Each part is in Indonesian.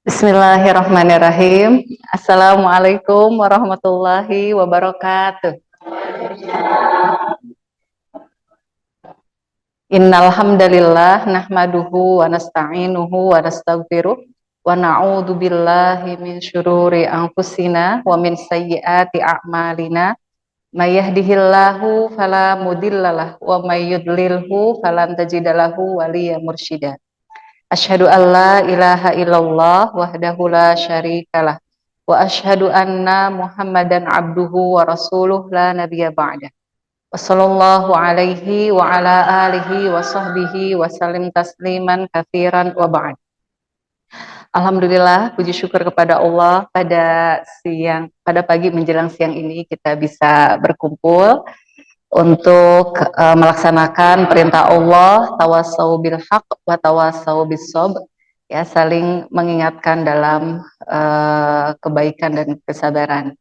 Bismillahirrahmanirrahim. Assalamualaikum warahmatullahi wabarakatuh. Innal hamdalillah nahmaduhu wa nasta'inuhu wa nastaghfiruh wa na'udzu billahi min syururi anfusina wa min sayyiati a'malina. May yahdihillahu fala mudhillalah wa may yudlilhu falan tajidalahu waliyyan mursyida. Asyhadu an la ilaha illallah wahdahu la syarikalah wa asyhadu anna Muhammadan abduhu wa rasuluh la nabiyya ba'da. Wassallallahu alaihi wa ala alihi wa sahbihi wa sallim tasliman katsiran wa ba'd. Alhamdulillah, puji syukur kepada Allah pada pagi menjelang siang ini kita bisa berkumpul untuk melaksanakan perintah Allah, tawasau bil haq wa tawasau bis sabr, ya, saling mengingatkan dalam kebaikan dan kesabaran.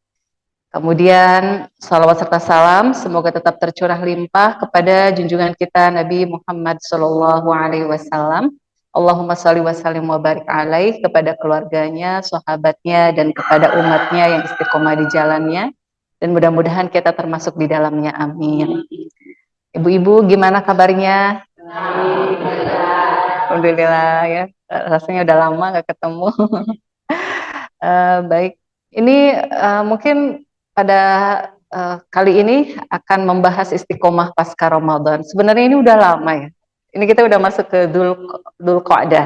Kemudian salawat serta salam semoga tetap tercurah limpah kepada junjungan kita Nabi Muhammad sallallahu alaihi wasallam. Allahumma shalli wa sallim wa barik alaih, kepada keluarganya, sahabatnya, dan kepada umatnya yang istiqomah di jalannya, dan mudah-mudahan kita termasuk di dalamnya, amin. Ibu-ibu gimana kabarnya? Alhamdulillah ya, rasanya udah lama gak ketemu. Baik, ini mungkin pada kali ini akan membahas istiqomah pasca Ramadan. Sebenarnya ini udah lama ya. Ini kita udah masuk ke Dzulqa'dah,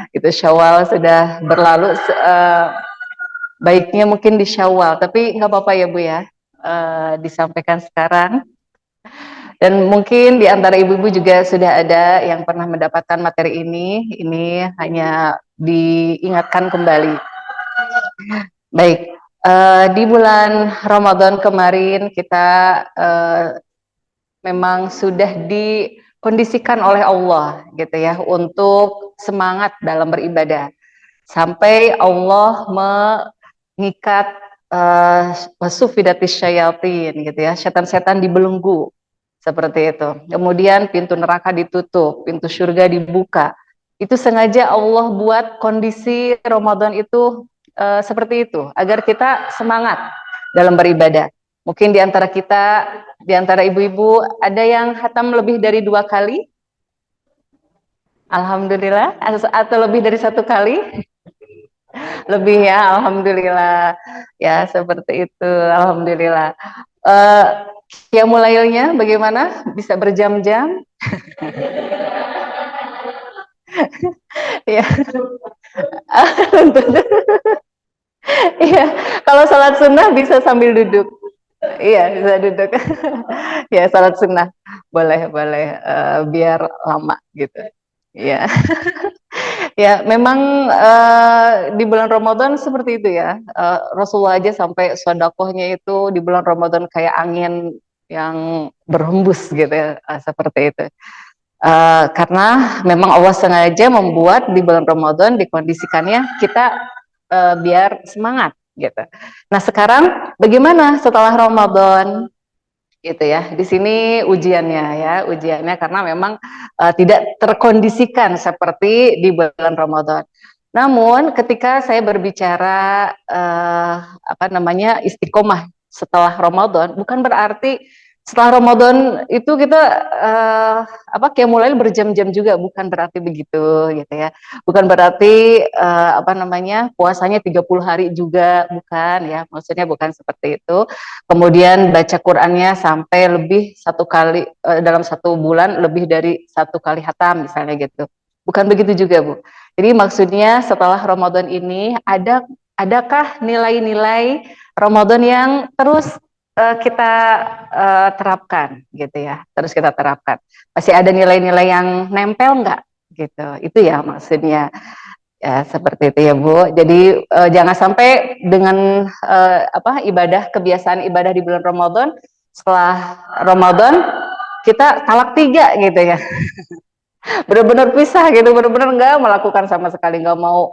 gitu. Syawal sudah berlalu. Baiknya mungkin di Syawal, tapi nggak apa-apa ya Bu ya, disampaikan sekarang. Dan mungkin di antara ibu-ibu juga sudah ada yang pernah mendapatkan materi ini. Ini hanya diingatkan kembali. Baik, di bulan Ramadan kemarin kita memang sudah dikondisikan oleh Allah gitu ya untuk semangat dalam beribadah, sampai Allah mengikat wasufidatis syayatin gitu ya, setan-setan dibelenggu seperti itu. Kemudian pintu neraka ditutup, pintu surga dibuka. Itu sengaja Allah buat kondisi Ramadan itu seperti itu agar kita semangat dalam beribadah. Mungkin di antara kita, di antara ibu-ibu, ada yang khatam lebih dari 2 kali? Alhamdulillah. Atau lebih dari 1 kali? Lebih ya, alhamdulillah. Ya, seperti itu, alhamdulillah. Qiyamulailnya bagaimana? Bisa berjam-jam? Ya. Iya, kalau salat sunnah bisa sambil duduk. Iya, bisa duduk. Ya, salat sunnah boleh biar lama gitu. Ya. Ya, memang di bulan Ramadan seperti itu ya. Rasulullah aja sampai sedekahnya itu di bulan Ramadan kayak angin yang berhembus gitu ya, seperti itu. Karena memang Allah sengaja membuat di bulan Ramadan dikondisikannya kita biar semangat gitu. Nah, sekarang bagaimana setelah Ramadan? Gitu ya. Di sini ujiannya ya, ujiannya karena memang tidak terkondisikan seperti di bulan Ramadan. Namun ketika saya berbicara istiqomah setelah Ramadan, bukan berarti setelah Ramadan itu kita mulai berjam-jam juga, bukan berarti begitu gitu ya. Bukan berarti puasanya 30 hari juga, bukan ya. Maksudnya bukan seperti itu. Kemudian baca Qur'annya sampai lebih 1 kali dalam 1 bulan, lebih dari 1 kali khatam misalnya gitu. Bukan begitu juga, Bu. Jadi maksudnya setelah Ramadan ini adakah nilai-nilai Ramadan yang terus kita terapkan gitu ya, terus kita terapkan. Masih ada nilai-nilai yang nempel nggak gitu? Itu ya maksudnya. Ya, seperti itu ya Bu. Jadi jangan sampai dengan kebiasaan ibadah di bulan Ramadan, setelah Ramadan kita talak 3 gitu ya. Benar-benar pisah gitu, benar-benar nggak melakukan sama sekali, nggak mau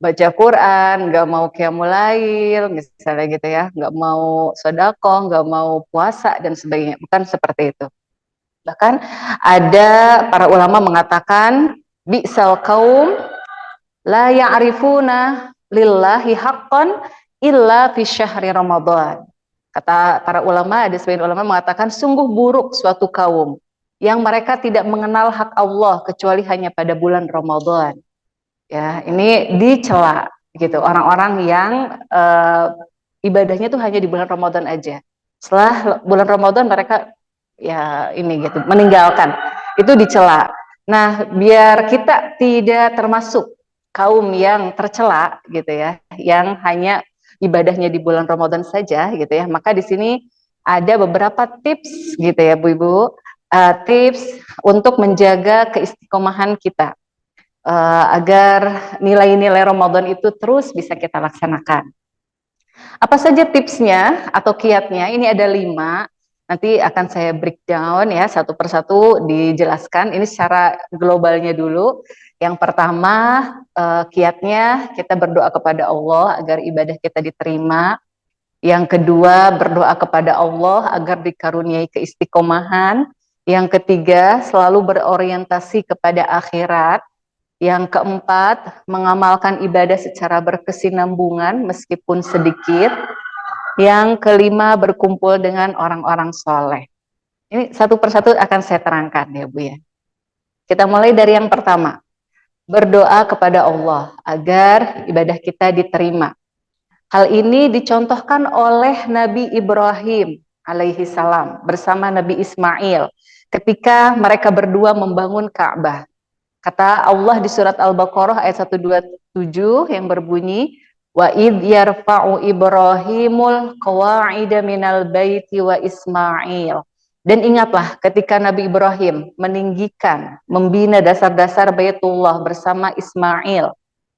baca Quran, nggak mau qiyamulail misalnya gitu ya, nggak mau sedekah, nggak mau puasa dan sebagainya. Bukan seperti itu. Bahkan ada para ulama mengatakan bi'sal qaum la ya'rifuna lillahi haqqan illa fi syahri Ramadan. Kata para ulama, ada sebagian ulama mengatakan sungguh buruk suatu kaum yang mereka tidak mengenal hak Allah kecuali hanya pada bulan Ramadan. Ya, ini dicela gitu orang-orang yang ibadahnya tuh hanya di bulan Ramadan aja. Setelah bulan Ramadan mereka ya ini gitu meninggalkan. Itu dicela. Nah, biar kita tidak termasuk kaum yang tercela gitu ya, yang hanya ibadahnya di bulan Ramadan saja gitu ya. Maka di sini ada beberapa tips gitu ya Bu Ibu, tips untuk menjaga keistiqomahan kita agar nilai-nilai Ramadan itu terus bisa kita laksanakan. Apa saja tipsnya atau kiatnya? Ini ada 5. Nanti akan saya breakdown ya satu persatu dijelaskan. Ini secara globalnya dulu. Yang pertama kiatnya kita berdoa kepada Allah agar ibadah kita diterima. Yang kedua berdoa kepada Allah agar dikaruniai keistiqomahan. Yang ketiga selalu berorientasi kepada akhirat. Yang keempat mengamalkan ibadah secara berkesinambungan meskipun sedikit. Yang kelima berkumpul dengan orang-orang soleh. Ini satu persatu akan saya terangkan ya Bu ya. Kita mulai dari yang pertama. Berdoa kepada Allah agar ibadah kita diterima. Hal ini dicontohkan oleh Nabi Ibrahim alaihi salam bersama Nabi Ismail ketika mereka berdua membangun Ka'bah. Kata Allah di surat Al-Baqarah ayat 127 yang berbunyi wa id yarfa'u Ibrahimul qawa'ida minal baiti wa Ismail. Dan ingatlah ketika Nabi Ibrahim meninggikan, membina dasar-dasar Baitullah bersama Ismail.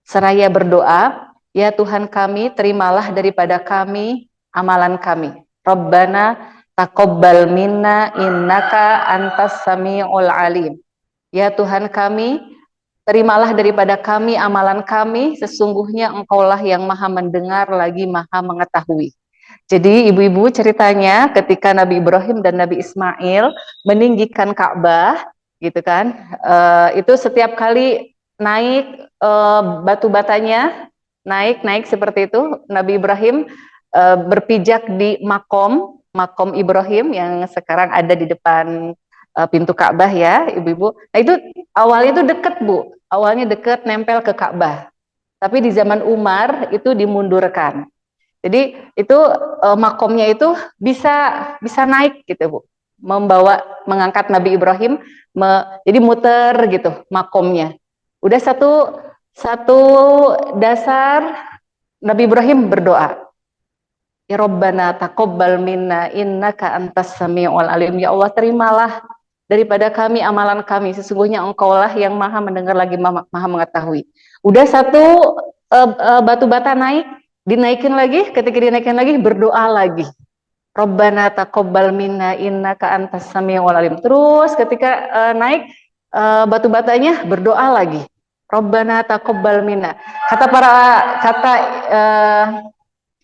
Seraya berdoa, ya Tuhan kami, terimalah daripada kami amalan kami. Rabbana taqabbal minna innaka antas sami'ul alim. Ya Tuhan kami, terimalah daripada kami amalan kami, sesungguhnya Engkaulah yang maha mendengar lagi maha mengetahui. Jadi ibu-ibu ceritanya ketika Nabi Ibrahim dan Nabi Ismail meninggikan Ka'bah, gitu kan, itu setiap kali naik batu batanya, naik seperti itu, Nabi Ibrahim berpijak di makom Ibrahim yang sekarang ada di depan pintu Ka'bah ya, ibu-ibu. Nah itu awalnya itu deket Bu, awalnya deket nempel ke Ka'bah. Tapi di zaman Umar itu dimundurkan. Jadi itu makomnya itu bisa naik gitu Bu, mengangkat Nabi Ibrahim, jadi muter gitu makomnya. Udah satu dasar Nabi Ibrahim berdoa. Ya Rabbana taqabbal minna innaka antas sami'ul alim. Ya Allah terimalah daripada kami amalan kami, sesungguhnya Engkaulah yang maha mendengar lagi maha mengetahui. Udah satu batu bata naik, dinaikin lagi, ketika dinaikin lagi berdoa lagi. Rabbana taqabbal minna innaka antas sami'ul alim. Terus ketika naik batu batanya berdoa lagi. Rabbana taqabbal minna. Kata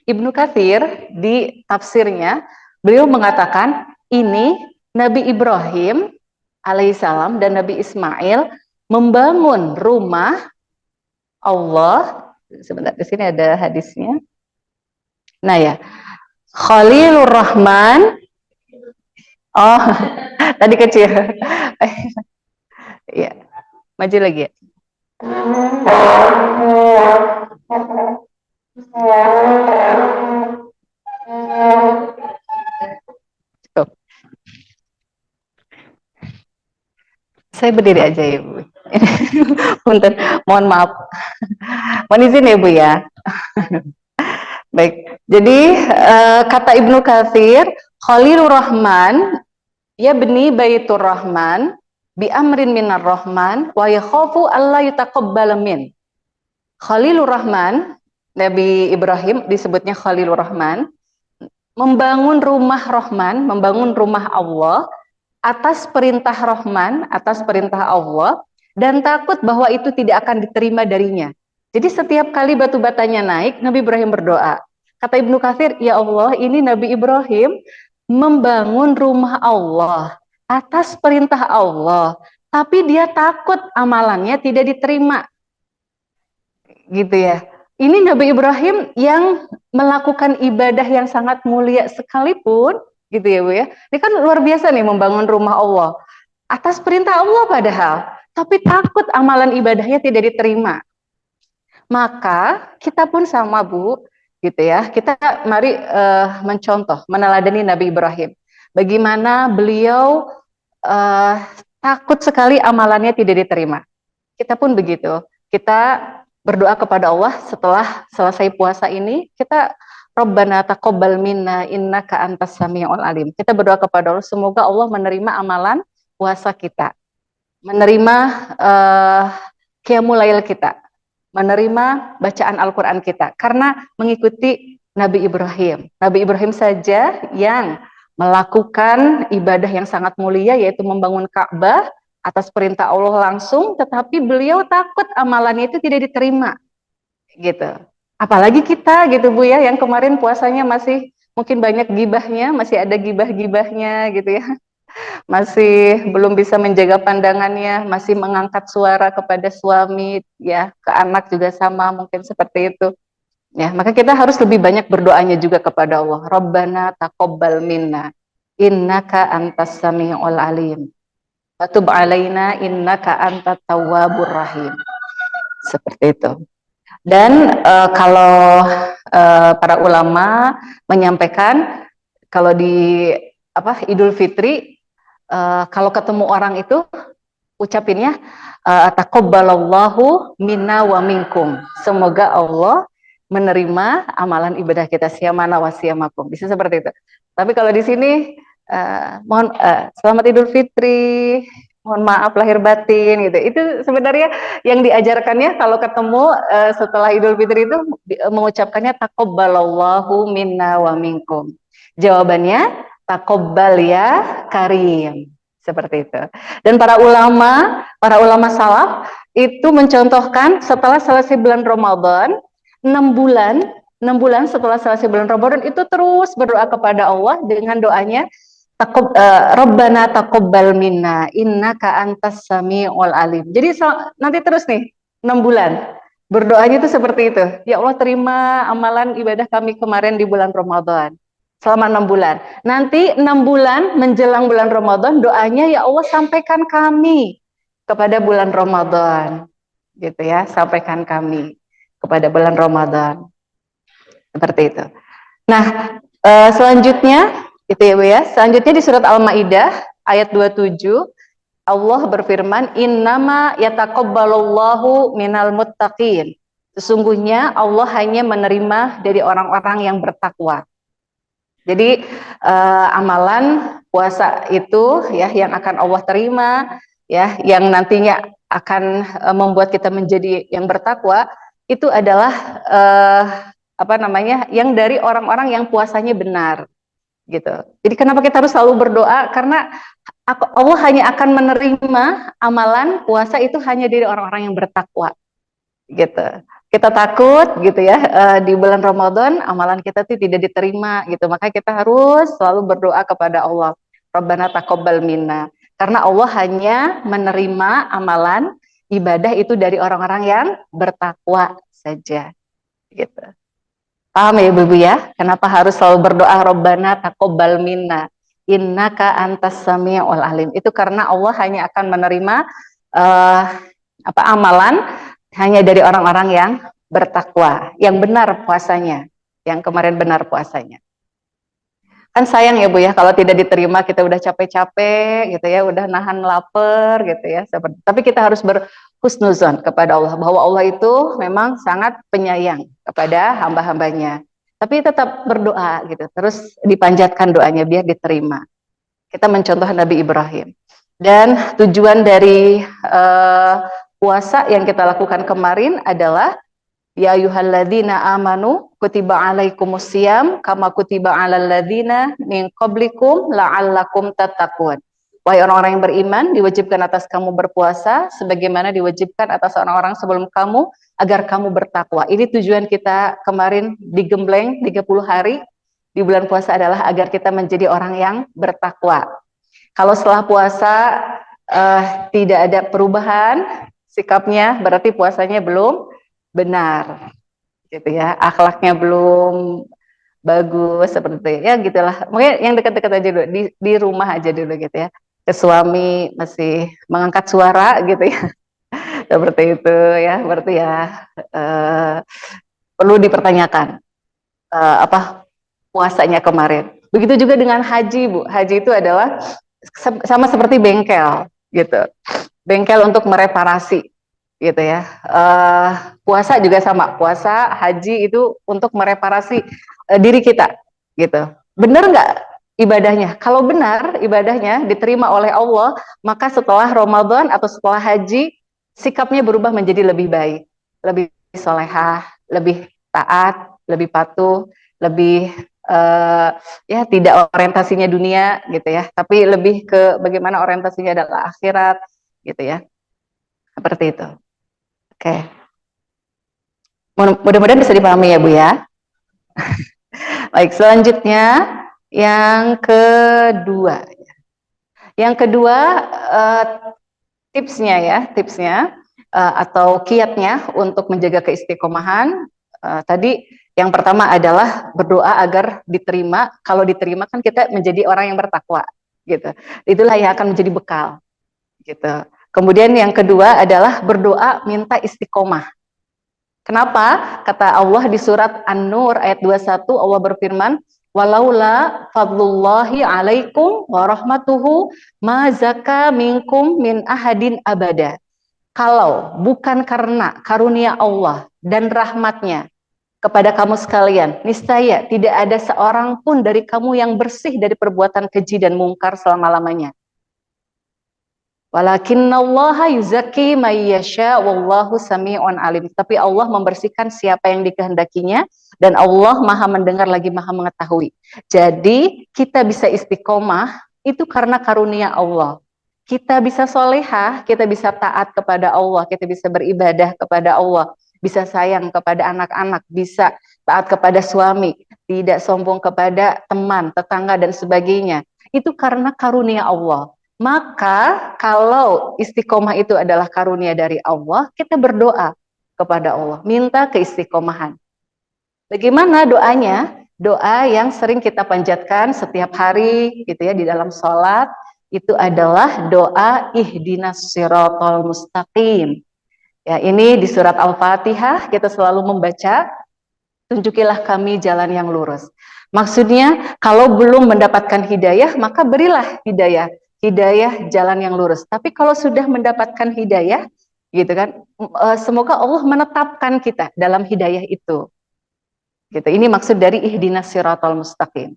Ibnu Katsir di tafsirnya, beliau mengatakan ini Nabi Ibrahim alaihissalam dan Nabi Ismail membangun rumah Allah. Sebentar, di sini ada hadisnya. Nah ya, Khalilur Rahman. Oh, tadi kecil. Ya, maju lagi ya. Stop. Saya berdiri aja ya Bu. Punten, mohon maaf. Mohon izin ya Bu ya. Baik, jadi kata Ibnu Katsir, Khalilur Rahman ya beni Baitur Rahman bi amrin minar Rahman wa yakhafu alla yutaqabbal min. Khalilur Rahman, Nabi Ibrahim disebutnya Khalilur Rahman, membangun rumah Rahman, membangun rumah Allah atas perintah Rahman, atas perintah Allah, dan takut bahwa itu tidak akan diterima darinya. Jadi setiap kali batu batanya naik, Nabi Ibrahim berdoa. Kata Ibnu Katsir, ya Allah, ini Nabi Ibrahim membangun rumah Allah atas perintah Allah, tapi dia takut amalannya tidak diterima. Gitu ya. Ini Nabi Ibrahim yang melakukan ibadah yang sangat mulia sekalipun, gitu ya Bu ya. Ini kan luar biasa nih membangun rumah Allah. Atas perintah Allah padahal, tapi takut amalan ibadahnya tidak diterima. Maka kita pun sama Bu, gitu ya. Kita mari mencontoh, meneladani Nabi Ibrahim. Bagaimana beliau uh, takut sekali amalannya tidak diterima. Kita pun begitu. Kita berdoa kepada Allah setelah selesai puasa ini, kita Rabbana taqabbal minna innaka antas samiul alim. Kita berdoa kepada Allah, semoga Allah menerima amalan puasa kita, menerima qiyamul lail kita, menerima bacaan Al-Quran kita, karena mengikuti Nabi Ibrahim. Nabi Ibrahim saja yang melakukan ibadah yang sangat mulia, yaitu membangun Ka'bah atas perintah Allah langsung, tetapi beliau takut amalannya itu tidak diterima, gitu. Apalagi kita, gitu Bu ya, yang kemarin puasanya masih mungkin banyak gibahnya, masih ada gibah-gibahnya, gitu ya, masih belum bisa menjaga pandangannya, masih mengangkat suara kepada suami, ya, ke anak juga sama, mungkin seperti itu. Ya, maka kita harus lebih banyak berdoanya juga kepada Allah. Rabbana taqabbal minna innaka antas samiul alim. Wa tub alaina innaka antat tawwabur rahim. Seperti itu. Dan kalau para ulama menyampaikan kalau di Idul Fitri, kalau ketemu orang itu ucapinnya taqabbalallahu minna wa minkum. Semoga Allah menerima amalan ibadah kita, siyamana wa siyamakum. Bisa seperti itu. Tapi kalau di sini mohon selamat Idul Fitri, mohon maaf lahir batin, gitu. Itu sebenarnya yang diajarkannya kalau ketemu setelah Idul Fitri itu mengucapkannya taqabbalallahu minna wa minkum. Jawabannya taqabbal ya karim. Seperti itu. Dan para ulama salaf itu mencontohkan setelah selesai bulan Ramadan, 6 bulan setelah selesai bulan Ramadan itu terus berdoa kepada Allah dengan doanya Rabbana taqabbal minna innaka antas samiul alim. Jadi nanti terus nih 6 bulan berdoanya itu seperti itu. Ya Allah, terima amalan ibadah kami kemarin di bulan Ramadan. Selama 6 bulan. Nanti 6 bulan menjelang bulan Ramadan, doanya ya Allah sampaikan kami kepada bulan Ramadan. Gitu ya, sampaikan kami kepada bulan Ramadan. Seperti itu. Nah, selanjutnya itu ya Bu ya. Selanjutnya di surat Al-Maidah ayat 27 Allah berfirman, innama yataqabbalullahu minal muttaqin. Sesungguhnya Allah hanya menerima dari orang-orang yang bertakwa. Jadi amalan puasa itu ya yang akan Allah terima, ya yang nantinya akan membuat kita menjadi yang bertakwa, itu adalah yang dari orang-orang yang puasanya benar, gitu. Jadi kenapa kita harus selalu berdoa? Karena Allah hanya akan menerima amalan puasa itu hanya dari orang-orang yang bertakwa, gitu. Kita takut gitu ya di bulan Ramadan amalan kita tuh tidak diterima gitu, maka kita harus selalu berdoa kepada Allah, Rabbana taqabbal minna, karena Allah hanya menerima amalan ibadah itu dari orang-orang yang bertakwa saja, gitu. Paham ya Ibu ya, kenapa harus selalu berdoa Rabbana taqabbal minna innaka antas samiul alim? Itu karena Allah hanya akan menerima amalan hanya dari orang-orang yang bertakwa, yang benar puasanya, yang kemarin benar puasanya. Kan sayang ya Bu ya, kalau tidak diterima kita udah capek-capek gitu ya, udah nahan lapar gitu ya. Tapi kita harus berhusnuzon kepada Allah, bahwa Allah itu memang sangat penyayang kepada hamba-hambanya. Tapi tetap berdoa gitu, terus dipanjatkan doanya biar diterima. Kita mencontoh Nabi Ibrahim. Dan tujuan dari puasa yang kita lakukan kemarin adalah ya ayyuhalladzina amanu kutiba alaikumusiyam kama kutiba alal ladzina min qablikum la'allakum tattaqun. Wahai orang-orang yang beriman, diwajibkan atas kamu berpuasa sebagaimana diwajibkan atas orang-orang sebelum kamu agar kamu bertakwa. Ini tujuan kita kemarin digembleng 30 hari di bulan puasa adalah agar kita menjadi orang yang bertakwa. Kalau setelah puasa tidak ada perubahan sikapnya, berarti puasanya belum benar. gitu ya, akhlaknya belum bagus seperti ya gitulah. Mungkin yang dekat-dekat aja dulu di rumah aja dulu gitu ya. Ke suami masih mengangkat suara gitu ya, seperti itu ya. Berarti ya eh, perlu dipertanyakan apa puasanya kemarin. Begitu juga dengan haji, Bu. Haji itu adalah sama seperti bengkel gitu. Bengkel untuk mereparasi gitu ya. Puasa juga sama. Puasa, haji itu untuk mereparasi diri kita gitu. Benar nggak ibadahnya? Kalau benar ibadahnya diterima oleh Allah, maka setelah Ramadan atau setelah haji, sikapnya berubah menjadi lebih baik, lebih solehah, lebih taat, lebih patuh, lebih ya tidak orientasinya dunia gitu ya, tapi lebih ke bagaimana orientasinya adalah akhirat gitu ya, seperti itu. Oke, mudah-mudahan bisa dipahami ya Bu ya. Baik, selanjutnya yang kedua. Yang kedua uh, tipsnya atau kiatnya untuk menjaga keistiqomahan. Tadi yang pertama adalah berdoa agar diterima. Kalau diterima kan kita menjadi orang yang bertakwa, gitu. Itulah yang akan menjadi bekal, gitu. Kemudian yang kedua adalah berdoa minta istiqomah. Kenapa? Kata Allah di surat An-Nur ayat 21, Allah berfirman, walaula fadlullahi alaikum wa rahmatuhu ma zaka minkum min ahadin abada. Kalau bukan karena karunia Allah dan rahmatnya kepada kamu sekalian, niscaya tidak ada seorang pun dari kamu yang bersih dari perbuatan keji dan mungkar selama-lamanya. Walakinnallaha yuzakki may yasha wallahu sami'un alim. Tapi Allah membersihkan siapa yang dikehendakinya dan Allah Maha mendengar lagi Maha mengetahui. Jadi kita bisa istiqomah itu karena karunia Allah. Kita bisa solehah, kita bisa taat kepada Allah, kita bisa beribadah kepada Allah, bisa sayang kepada anak-anak, bisa taat kepada suami, tidak sombong kepada teman, tetangga dan sebagainya. Itu karena karunia Allah. Maka kalau istiqomah itu adalah karunia dari Allah, kita berdoa kepada Allah, minta keistiqomahan. Bagaimana doanya? Doa yang sering kita panjatkan setiap hari gitu ya di dalam sholat, itu adalah doa ihdinas siratal mustaqim. Ya, ini di surat Al-Fatihah kita selalu membaca, tunjukilah kami jalan yang lurus. Maksudnya kalau belum mendapatkan hidayah, maka berilah hidayah. Hidayah jalan yang lurus. Tapi kalau sudah mendapatkan hidayah, gitu kan, semoga Allah menetapkan kita dalam hidayah itu. Gitu. Ini maksud dari ihdinas siratal mustaqim.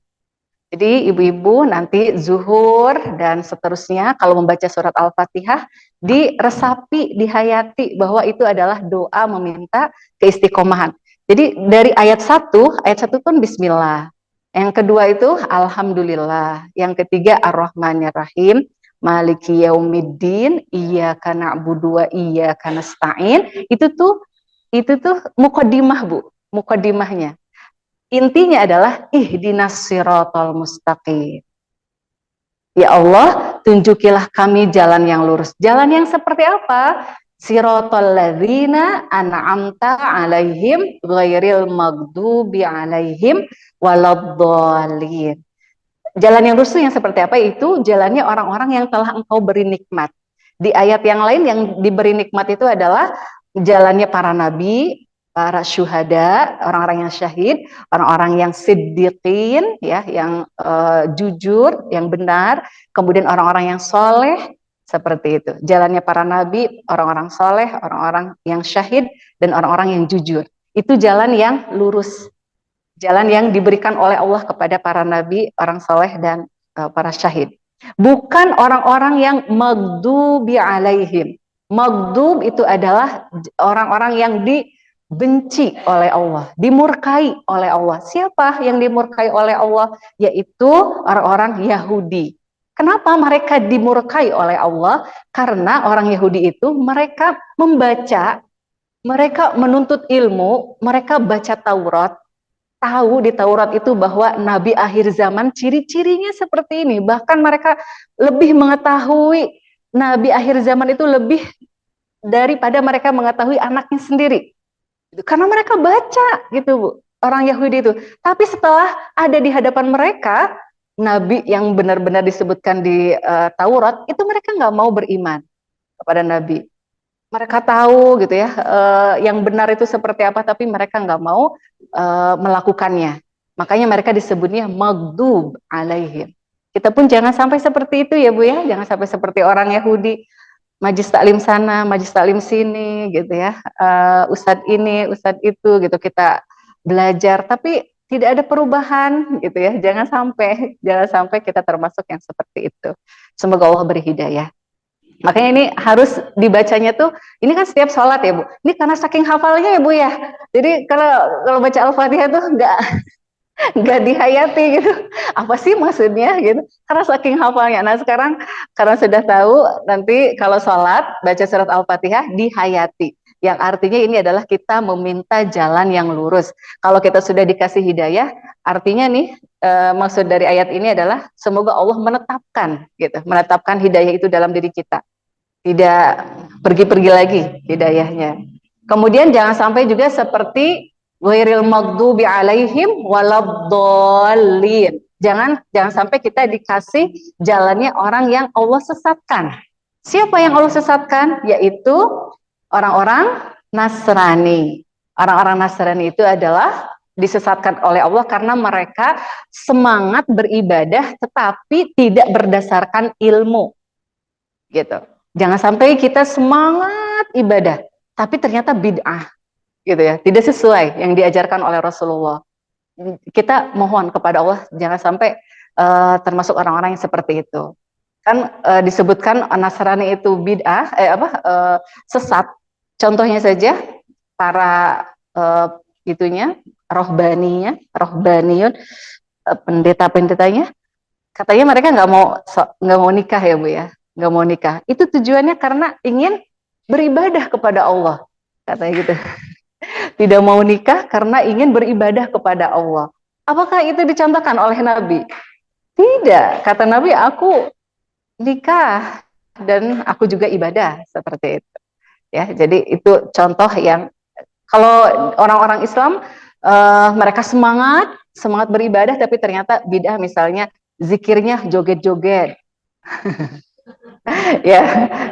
Jadi ibu-ibu nanti zuhur dan seterusnya kalau membaca surat Al-Fatihah diresapi, dihayati bahwa itu adalah doa meminta keistiqomahan. Jadi dari ayat 1 kan bismillah. Yang kedua itu alhamdulillah. Yang ketiga ar-Rahmanir Rahim. Maliki yaumiddin, iyyaka na'budu wa iyyaka nasta'in. Itu tuh muqaddimah, Bu. Muqaddimahnya. Intinya adalah ihdinas siratal mustaqim. Ya Allah, tunjukilah kami jalan yang lurus. Jalan yang seperti apa? Siratal ladzina an'amta alaihim ghairil maghdubi alaihim waladdallin. Jalan yang lurus yang seperti apa? Itu jalannya orang-orang yang telah engkau beri nikmat. Di ayat yang lain yang diberi nikmat itu adalah jalannya para nabi, para syuhada, orang-orang yang syahid, orang-orang yang siddiqin, ya, yang jujur, yang benar, kemudian orang-orang yang soleh, seperti itu. Jalannya para nabi, orang-orang soleh, orang-orang yang syahid, dan orang-orang yang jujur. Itu jalan yang lurus. Jalan yang diberikan oleh Allah kepada para nabi, orang soleh, dan para syahid. Bukan orang-orang yang maghdubi alaihim. Maghdub itu adalah orang-orang yang dibenci oleh Allah, dimurkai oleh Allah. Siapa yang dimurkai oleh Allah? Yaitu orang-orang Yahudi. Kenapa mereka dimurkai oleh Allah? Karena orang Yahudi itu mereka membaca, mereka menuntut ilmu, mereka baca Taurat, tahu di Taurat itu bahwa Nabi akhir zaman ciri-cirinya seperti ini. Bahkan mereka lebih mengetahui Nabi akhir zaman itu lebih daripada mereka mengetahui anaknya sendiri. Karena mereka baca gitu Bu, orang Yahudi itu. Tapi setelah ada di hadapan mereka, Nabi yang benar-benar disebutkan di Taurat, itu mereka nggak mau beriman kepada Nabi. Mereka tahu gitu ya, yang benar itu seperti apa, tapi mereka nggak mau melakukannya. Makanya mereka disebutnya maghdub alaihim. Kita pun jangan sampai seperti itu ya Bu ya, jangan sampai seperti orang Yahudi, majlis taklim sana, majlis taklim sini gitu ya, ustadz ini, ustadz itu gitu, kita belajar tapi tidak ada perubahan gitu ya, jangan sampai kita termasuk yang seperti itu. Semoga Allah beri hidayah. Makanya ini harus dibacanya tuh, ini kan setiap sholat ya Bu, ini karena saking hafalnya ya Bu ya, jadi kalau baca Al-Fatihah tuh nggak dihayati gitu, apa sih maksudnya gitu, karena saking hafalnya. Nah sekarang karena sudah tahu, nanti kalau sholat baca surat Al-Fatihah dihayati, yang artinya ini adalah kita meminta jalan yang lurus. Kalau kita sudah dikasih hidayah, artinya nih maksud dari ayat ini adalah semoga Allah menetapkan gitu, menetapkan hidayah itu dalam diri kita, tidak pergi-pergi lagi hidayahnya. Kemudian jangan sampai juga seperti ghairil maghdubi alaihim waladdallin. Jangan sampai kita dikasih jalannya orang yang Allah sesatkan. Siapa yang Allah sesatkan? Yaitu orang-orang Nasrani. Orang-orang Nasrani itu adalah disesatkan oleh Allah karena mereka semangat beribadah tetapi tidak berdasarkan ilmu. Gitu. Jangan sampai kita semangat ibadah tapi ternyata bid'ah gitu ya, tidak sesuai yang diajarkan oleh Rasulullah. Kita mohon kepada Allah jangan sampai termasuk orang-orang yang seperti itu. Kan disebutkan Nasrani itu bid'ah, sesat. Contohnya saja para rohbaniyun, pendeta-pendetanya, katanya mereka nggak mau nikah ya Bu ya, nggak mau nikah. Itu tujuannya karena ingin beribadah kepada Allah, katanya gitu. Tidak mau nikah karena ingin beribadah kepada Allah. Apakah itu dicontohkan oleh Nabi? Tidak. Kata Nabi, aku nikah dan aku juga ibadah, seperti itu. Ya, jadi itu contoh yang kalau orang-orang Islam mereka semangat beribadah tapi ternyata bid'ah, misalnya zikirnya joget-joget. Ya,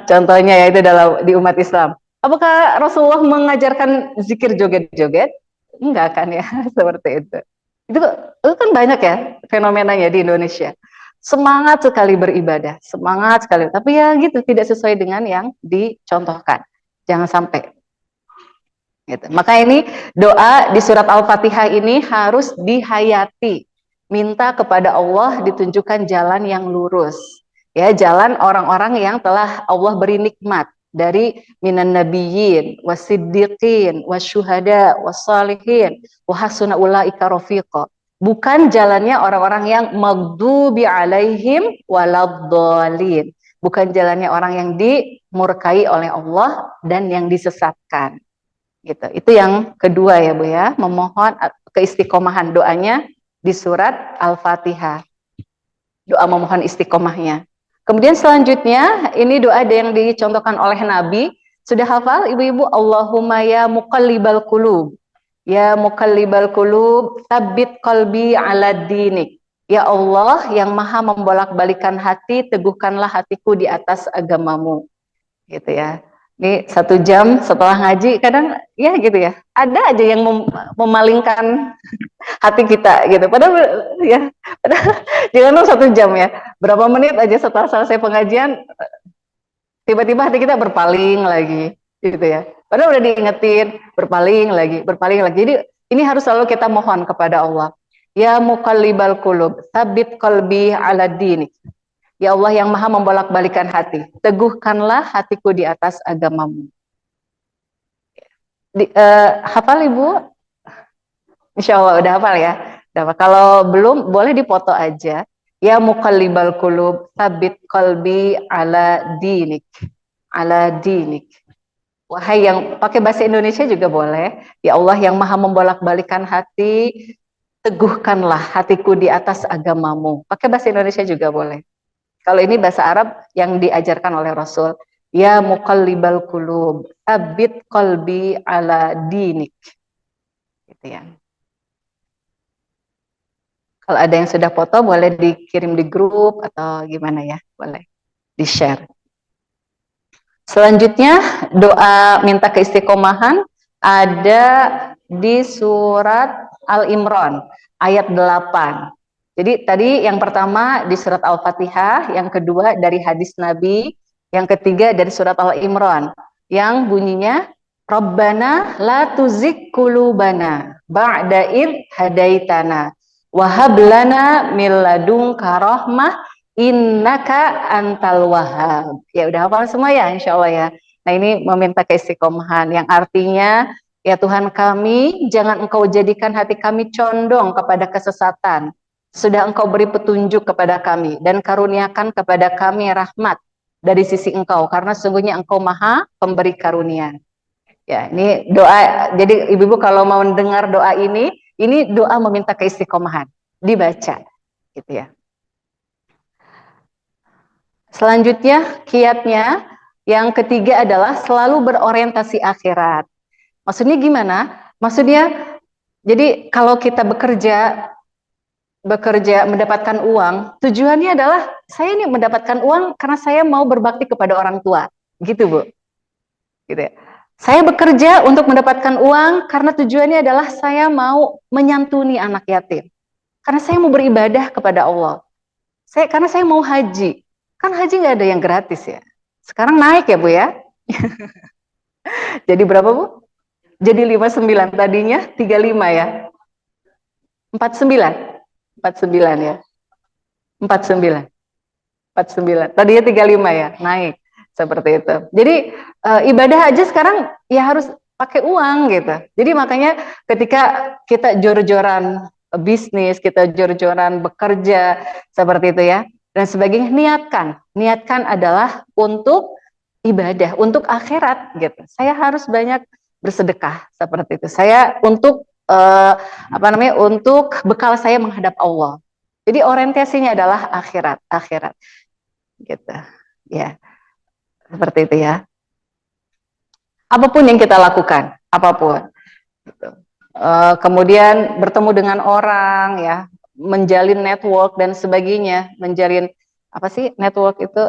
contohnya ya itu di umat Islam. Apakah Rasulullah mengajarkan zikir joget-joget? Enggak kan ya, seperti itu. Itu kan banyak ya fenomenanya di Indonesia. Semangat sekali beribadah, semangat sekali. Tapi ya gitu, tidak sesuai dengan yang dicontohkan. Jangan sampai. Gitu. Maka ini doa di surat Al-Fatihah ini harus dihayati. Minta kepada Allah ditunjukkan jalan yang lurus. Ya, jalan orang-orang yang telah Allah beri nikmat dari minan nabiyyin wasiddiqin wasyuhada wassalihin wa hasuna ulaika rafiqa. Bukan jalannya orang-orang yang maghdubi alaihim waladdallin. Bukan jalannya orang yang dimurkai oleh Allah dan yang disesatkan. Gitu. Itu yang kedua ya Bu ya, memohon keistiqomahan doanya di surat Al-Fatihah. Doa memohon istiqomahnya. Kemudian selanjutnya ini doa yang dicontohkan oleh Nabi. Sudah hafal ibu-ibu? Allahumma ya muqallibal qulub. Ya muqallibal qulub, tsabbit qalbi ala dinik. Ya Allah yang maha membolak-balikan hati, teguhkanlah hatiku di atas agamamu. Gitu ya. Ini 1 jam setelah ngaji kadang ya gitu ya, ada aja yang memalingkan hati kita gitu. Padahal jangan 1 jam ya, berapa menit aja setelah selesai pengajian tiba-tiba hati kita berpaling lagi gitu ya. Padahal udah diingetin, berpaling lagi. Jadi ini harus selalu kita mohon kepada Allah. Ya muqallibal qulub, tsabbit qalbi ala dinik. Ya Allah yang maha membolak-balikan hati, teguhkanlah hatiku di atas agamamu. Hafal Ibu? Insya Allah udah hafal ya. Kalau belum boleh dipoto aja. Ya muqallibal qulub, tsabbit qalbi ala dinik. Ala dinik. Wahai yang pakai bahasa Indonesia juga boleh. Ya Allah yang maha membolak-balikan hati, teguhkanlah hatiku di atas agamamu. Pakai bahasa Indonesia juga boleh. Kalau ini bahasa Arab yang diajarkan oleh Rasul. Ya muqallibal qulub, abid qalbi ala dinik. Gitu ya. Kalau ada yang sudah foto boleh dikirim di grup atau gimana ya, boleh di-share. Selanjutnya doa minta keistiqomahan ada di surat Al-Imran ayat 8. Jadi tadi yang pertama di surat Al-Fatihah, yang kedua dari hadis Nabi, yang ketiga dari surat Al-Imran yang bunyinya Rabbana la tuzigh qulubana ba'da id hadaitana wa hab lana min ladunka rahmah innaka antal wahhab. Ya udah hafal semua ya insya Allah ya. Nah ini meminta keistiqomahan yang artinya ya Tuhan kami jangan engkau jadikan hati kami condong kepada kesesatan. Sudah engkau beri petunjuk kepada kami dan karuniakan kepada kami rahmat dari sisi engkau karena sesungguhnya engkau maha pemberi karunia. Ya ini doa, jadi ibu-ibu kalau mau dengar doa ini doa meminta keistiqomahan dibaca gitu ya. Selanjutnya kiatnya yang ketiga adalah selalu berorientasi akhirat. Maksudnya gimana? Maksudnya jadi kalau kita bekerja mendapatkan uang, tujuannya adalah saya ini mendapatkan uang karena saya mau berbakti kepada orang tua, gitu Bu. Gitu ya. Saya bekerja untuk mendapatkan uang karena tujuannya adalah saya mau menyantuni anak yatim. Karena saya mau beribadah kepada Allah. Karena saya mau haji. Kan haji nggak ada yang gratis ya. Sekarang naik ya Bu ya. Jadi berapa Bu? Jadi 59, tadinya 35 ya. 49. 49 ya. 49. 49. Tadinya 35 ya, naik. Seperti itu. Jadi ibadah aja sekarang ya harus pakai uang gitu. Jadi makanya ketika kita jor-joran bisnis, kita jor-joran bekerja seperti itu ya. Dan sebagainya, niatkan adalah untuk ibadah, untuk akhirat gitu. Saya harus banyak bersedekah seperti itu. Saya untuk untuk bekal saya menghadap Allah. Jadi orientasinya adalah akhirat gitu. Ya, seperti itu ya. Apapun yang kita lakukan, apapun. Gitu. Kemudian bertemu dengan orang ya, menjalin network dan sebagainya, menjalin apa sih network itu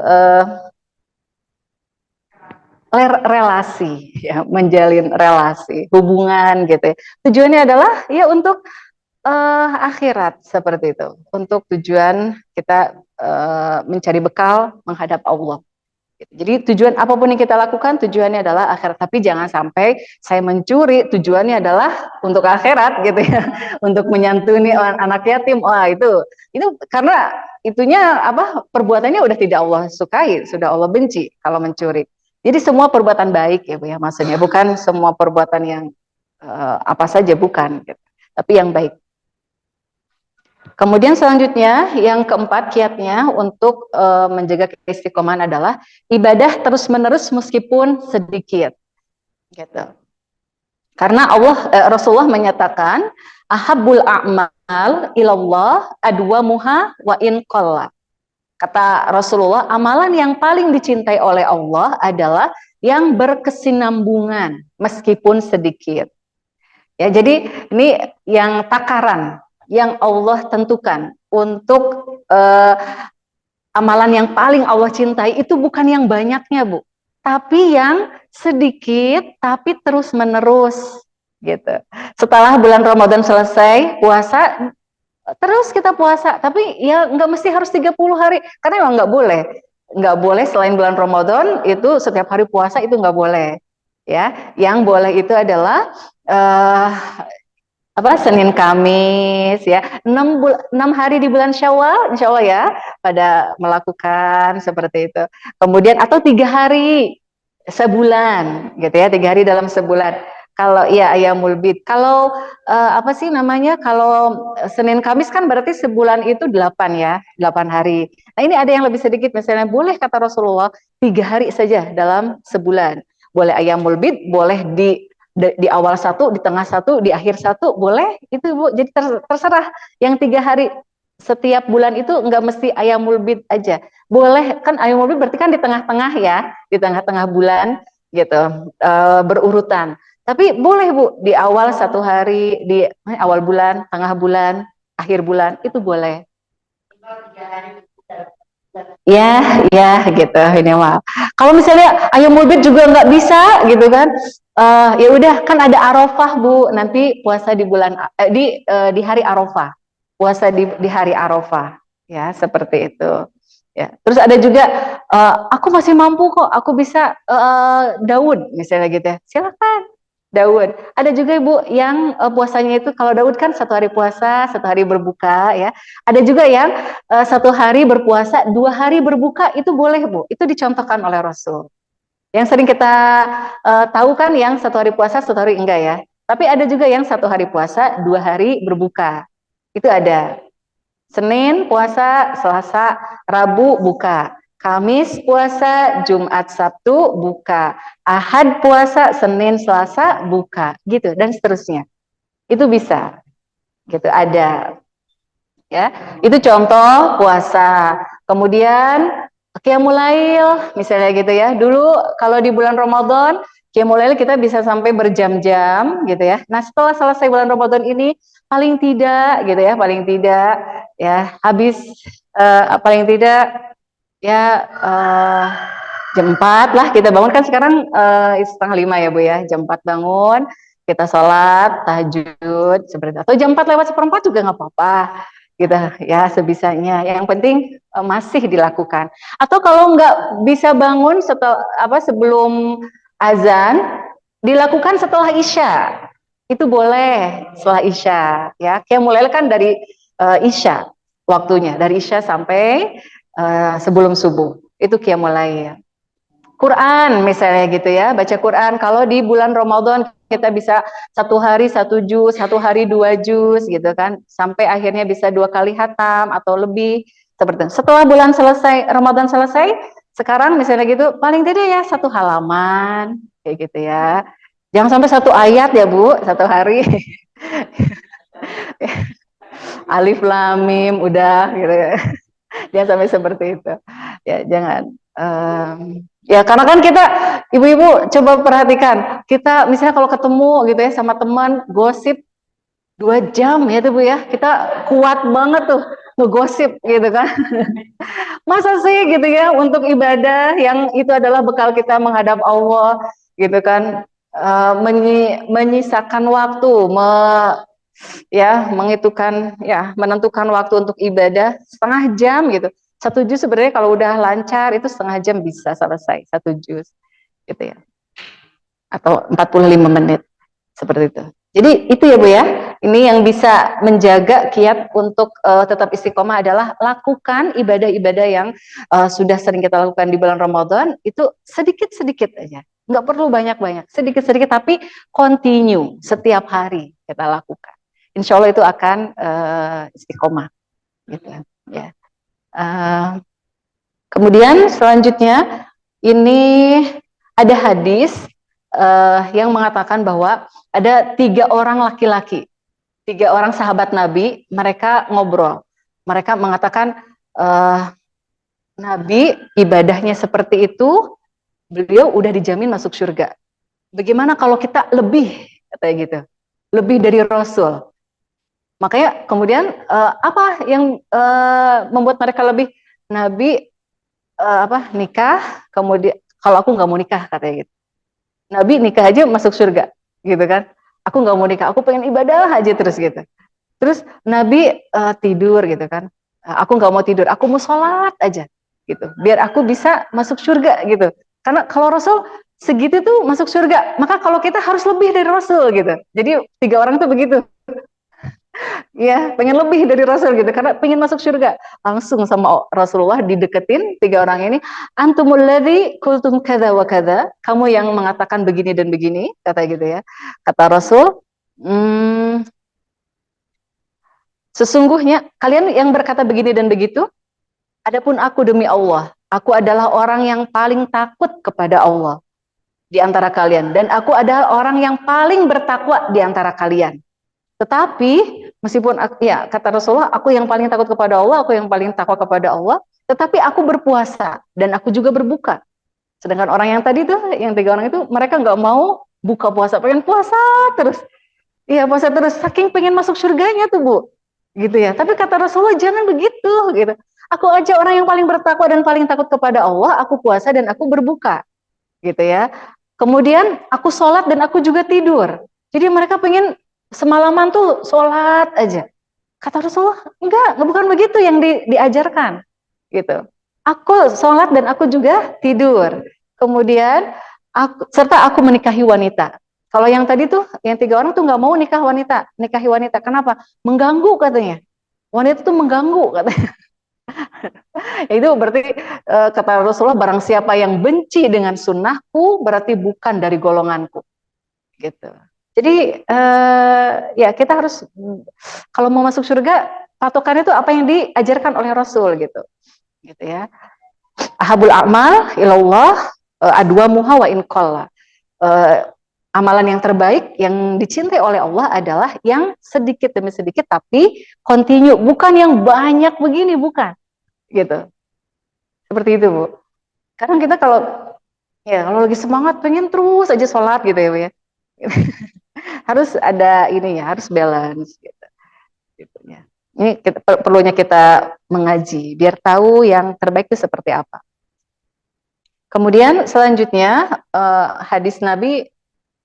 relasi ya, menjalin relasi, hubungan gitu ya. Tujuannya adalah ya untuk akhirat seperti itu, untuk tujuan kita mencari bekal menghadap Allah. Jadi tujuan apapun yang kita lakukan tujuannya adalah akhirat, tapi jangan sampai saya mencuri tujuannya adalah untuk akhirat gitu ya, untuk menyantuni anak yatim. Wah itu karena itunya apa perbuatannya udah tidak Allah sukai, sudah Allah benci kalau mencuri. Jadi semua perbuatan baik ya Bu ya, maksudnya bukan semua perbuatan yang apa saja bukan, gitu. Tapi yang baik. Kemudian selanjutnya yang keempat kiatnya untuk menjaga keistiqomahan adalah ibadah terus-menerus meskipun sedikit. Gitu. Karena Rasulullah menyatakan ahabbul a'mal ilallah adwamuha wa in qalla. Kata Rasulullah, amalan yang paling dicintai oleh Allah adalah yang berkesinambungan meskipun sedikit. Ya, jadi ini yang takaran yang Allah tentukan untuk amalan yang paling Allah cintai itu bukan yang banyaknya Bu, tapi yang sedikit tapi terus menerus gitu. Setelah bulan Ramadan selesai puasa, terus kita puasa, tapi ya nggak mesti harus 30 hari karena emang nggak boleh selain bulan Ramadan itu setiap hari puasa itu nggak boleh ya. Yang boleh itu adalah Senin Kamis ya, 6 hari di bulan Syawal insya Allah ya pada melakukan seperti itu. Kemudian atau 3 hari sebulan gitu ya, 3 hari dalam sebulan. Kalau ya ayamul bid, kalau kalau Senin Kamis kan berarti sebulan itu 8 ya, 8 hari. Nah ini ada yang lebih sedikit, misalnya boleh kata Rasulullah 3 hari saja dalam sebulan. Boleh ayamul bid, boleh di awal satu, di tengah satu, di akhir satu, boleh itu Bu. Jadi terserah yang 3 hari setiap bulan itu nggak mesti ayamul bid aja, boleh kan ayam mulbit berarti kan di tengah-tengah ya, di tengah-tengah bulan gitu, berurutan. Tapi boleh Bu, di awal satu hari, di awal bulan, tengah bulan, akhir bulan, itu boleh. Ya, ya gitu ini mah. Kalau misalnya ayam mulbit juga nggak bisa gitu kan, ya udah kan ada Arafah Bu, nanti puasa di bulan di hari Arafah, puasa di hari Arafah, ya seperti itu. Ya, terus ada juga aku masih mampu kok, aku bisa Daud misalnya gitu ya, silakan Daud. Ada juga Ibu yang puasanya itu kalau Daud kan satu hari puasa, satu hari berbuka ya. Ada juga yang satu hari berpuasa, 2 hari berbuka itu boleh Bu. Itu dicontohkan oleh Rasul. Yang sering kita tahu kan yang satu hari puasa, satu hari enggak ya. Tapi ada juga yang satu hari puasa, 2 hari berbuka. Itu ada. Senin puasa, Selasa, Rabu buka. Kamis puasa, Jumat, Sabtu buka. Ahad puasa, Senin, Selasa buka. Gitu dan seterusnya. Itu bisa. Gitu ada. Ya, itu contoh puasa. Kemudian Qiyamul Lail misalnya gitu ya. Dulu kalau di bulan Ramadan Qiyamul Lail kita bisa sampai berjam-jam gitu ya. Nah, setelah selesai bulan Ramadan ini paling tidak gitu ya, paling tidak ya habis paling tidak ya jam 4 lah kita bangun kan sekarang 4:30 ya Bu ya. Jam 4 bangun, kita sholat tahajud seperti itu. Atau jam 4 lewat seperempat juga nggak apa-apa gitu ya sebisanya. Yang penting masih dilakukan. Atau kalau nggak bisa bangun sebelum azan, dilakukan setelah isya. Itu boleh setelah isya ya. Kayak mulai kan dari isya waktunya, dari isya sampai sebelum subuh. Itu qiyamul lail. Quran misalnya gitu ya, baca Quran. Kalau di bulan Ramadan kita bisa satu hari 1 juz, satu hari 2 juz gitu kan, sampai akhirnya bisa 2 kali hatam atau lebih seperti itu. Setelah bulan selesai, Ramadan selesai, sekarang misalnya gitu, paling tidak ya 1 halaman kayak gitu ya. Jangan sampai 1 ayat ya Bu, satu hari. Alif Lam Mim udah gitu ya. Jangan sampai seperti itu. Ya jangan. Ya karena kan kita ibu-ibu coba perhatikan, kita misalnya kalau ketemu gitu ya sama teman gosip 2 jam ya tuh Bu ya, kita kuat banget tuh ngegosip gitu kan. Masa sih gitu ya untuk ibadah yang itu adalah bekal kita menghadap Allah gitu kan, menyisakan waktu, menghitungkan ya menentukan waktu untuk ibadah 1/2 jam gitu. 1 juz sebenarnya kalau udah lancar itu 1/2 jam bisa selesai 1 juz gitu ya, atau 45 menit seperti itu. Jadi itu ya Bu ya, ini yang bisa menjaga kiat untuk tetap istiqomah adalah lakukan ibadah-ibadah yang sudah sering kita lakukan di bulan Ramadan itu sedikit-sedikit aja, nggak perlu banyak-banyak, sedikit-sedikit tapi continue setiap hari kita lakukan. Insya Allah itu akan istiqomah gitu ya. Kemudian selanjutnya ini ada hadis yang mengatakan bahwa ada 3 orang laki-laki, 3 orang sahabat Nabi, mereka ngobrol, mereka mengatakan Nabi ibadahnya seperti itu, beliau udah dijamin masuk surga. Bagaimana kalau kita lebih, katanya gitu, lebih dari Rasul? Makanya kemudian apa yang membuat mereka lebih? Nabi nikah, kemudian kalau aku nggak mau nikah katanya gitu. Nabi nikah aja masuk surga, gitu kan? Aku nggak mau nikah, aku pengen ibadah aja terus gitu. Terus Nabi tidur gitu kan? Aku nggak mau tidur, aku mau sholat aja gitu. Biar aku bisa masuk surga gitu. Karena kalau Rasul segitu tuh masuk surga, maka kalau kita harus lebih dari Rasul gitu. Jadi 3 orang tuh begitu. Ya, pengen lebih dari Rasul gitu, karena pengen masuk surga. Langsung sama Rasulullah dideketin 3 orang ini, antumul ladzi kultum kada wa kada, kamu yang mengatakan begini dan begini, kata gitu ya. Kata Rasul, sesungguhnya kalian yang berkata begini dan begitu, adapun aku demi Allah, aku adalah orang yang paling takut kepada Allah di antara kalian, dan aku adalah orang yang paling bertakwa di antara kalian. Tetapi Meskipun ya kata Rasulullah, aku yang paling takut kepada Allah, aku yang paling takwa kepada Allah, tetapi aku berpuasa dan aku juga berbuka. Sedangkan orang yang tadi tuh, yang 3 orang itu, mereka nggak mau buka puasa, pengen puasa terus. Iya, puasa terus, saking pengen masuk surganya tuh Bu, gitu ya. Tapi kata Rasulullah jangan begitu, gitu. Aku aja orang yang paling bertakwa dan paling takut kepada Allah, aku puasa dan aku berbuka, gitu ya. Kemudian aku sholat dan aku juga tidur. Jadi mereka pengen semalaman tuh sholat aja. Kata Rasulullah, enggak bukan begitu yang diajarkan, gitu. Aku sholat dan aku juga tidur. Kemudian serta aku menikahi wanita. Kalau yang tadi tuh, yang 3 orang tuh nggak mau nikahi wanita. Kenapa? Mengganggu katanya. Wanita tuh mengganggu katanya. Itu berarti kata Rasulullah, barang siapa yang benci dengan sunnahku berarti bukan dari golonganku, gitu. Jadi ya kita harus, kalau mau masuk surga, patokannya itu apa yang diajarkan oleh Rasul, gitu ya. Ahabul a'mal ilallah adwamuha wa in qalla. Amalan yang terbaik yang dicintai oleh Allah adalah yang sedikit demi sedikit tapi continue, bukan yang banyak begini, bukan, gitu. Seperti itu Bu. Kadang kita kalau lagi semangat pengen terus aja sholat gitu ya Bu ya. Harus ada ini ya, harus balance gitu ya. Ini perlunya kita mengaji biar tahu yang terbaik itu seperti apa. Kemudian selanjutnya hadis Nabi,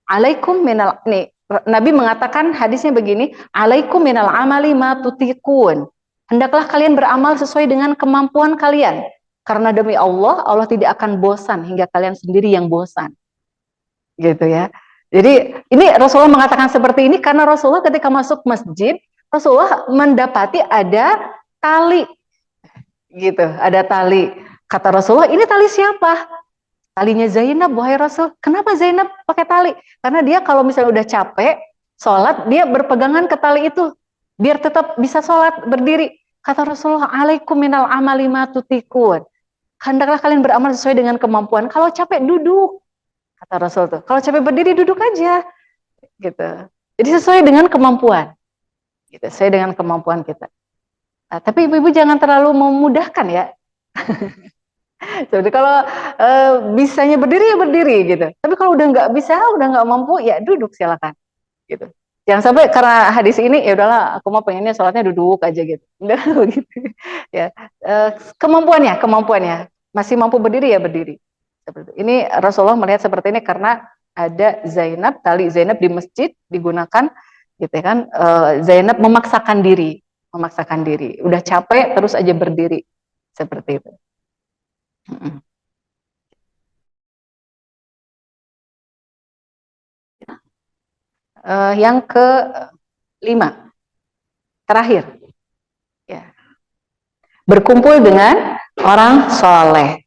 alaikum minal, nih Nabi mengatakan hadisnya begini, alaikum minal amali ma tutiqun. Hendaklah kalian beramal sesuai dengan kemampuan kalian. Karena demi Allah, Allah tidak akan bosan hingga kalian sendiri yang bosan. Gitu ya. Jadi ini Rasulullah mengatakan seperti ini karena Rasulullah ketika masuk masjid, Rasulullah mendapati ada tali. Gitu, ada tali. Kata Rasulullah, ini tali siapa? Talinya Zainab, wahai Rasul. Kenapa Zainab pakai tali? Karena dia kalau misalnya udah capek sholat, dia berpegangan ke tali itu biar tetap bisa sholat berdiri. Kata Rasulullah, alaikum minal amali ma tutikun. Hendaklah kalian beramal sesuai dengan kemampuan. Kalau capek duduk, kata Rasul tuh. Kalau capek berdiri duduk aja, gitu. Jadi sesuai dengan kemampuan, gitu. Sesuai dengan kemampuan kita. Nah, tapi ibu-ibu jangan terlalu memudahkan ya. Jadi kalau bisanya berdiri ya berdiri gitu. Tapi kalau udah nggak bisa, udah nggak mampu ya duduk silakan, gitu. Jangan sampai karena hadis ini ya udahlah aku mau pengennya sholatnya duduk aja gitu. Udah begitu ya. Kemampuannya masih mampu berdiri ya berdiri. Seperti ini Rasulullah melihat seperti ini karena ada Zainab, tali Zainab di masjid digunakan, gitu kan. Zainab memaksakan diri. Udah capek terus aja berdiri seperti itu. Yang ke-5 terakhir ya, berkumpul dengan orang soleh.